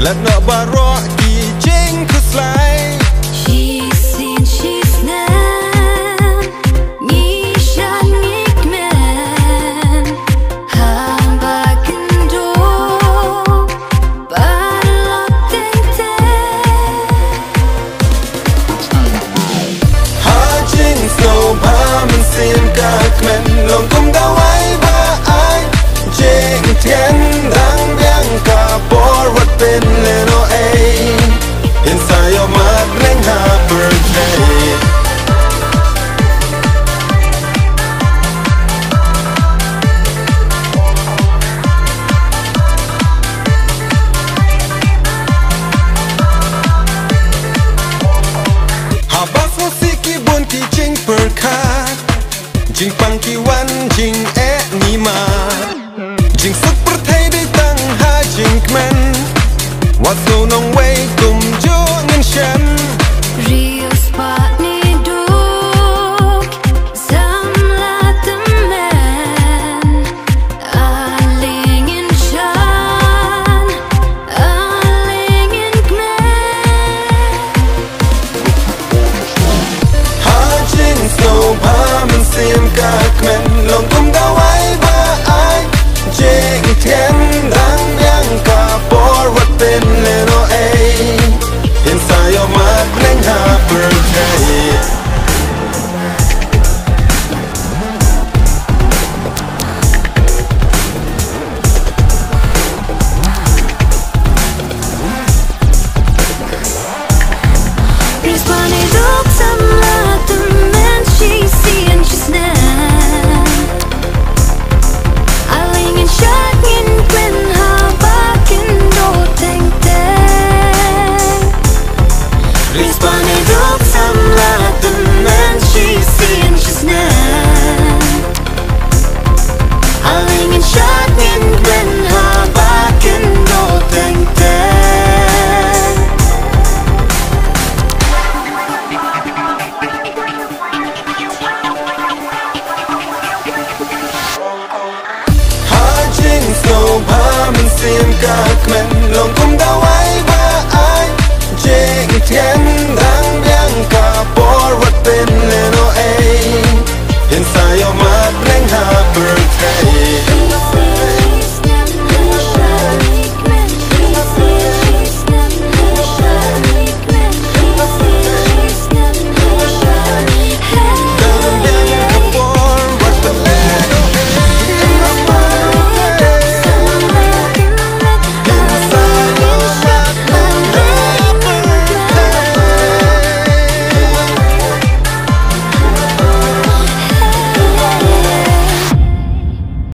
Let no baro ki jing kuslai. She's seen, she's nan. Ni shan nik men. Han baken do. Barlok ten ten. Ha jing snow ba man sim kak men long kum da wai ba ai. Jing tien dang biang ka por wat pen leno ai. Inside your mind ring her birthday. Habas musiki bun ki jing perkat. Jing pang ki wan jing ni ma. Jing suk perthai di tang ha jing kmen. What so nong way tum jo ngin shem. Real spot ni duk. Samla the man. Aling in shan. Aling in kmen. Ha jing snow ba man sim ka kmen long kum da wai ba ai. Jing tien dang yang ka por wat pen leno ai. Inside your mind ring her birthday. Responding duk samla the man. She's seeing, she's nan. Aling in shan in kmen. Ha baken do teng teng. Responding duk samla the man. She's seeing, she's nan. Aling in shan in kmen. Ha baken do teng teng. Ha jing snow ba man sim ka kmen long kum da wai ba ai. Jing tien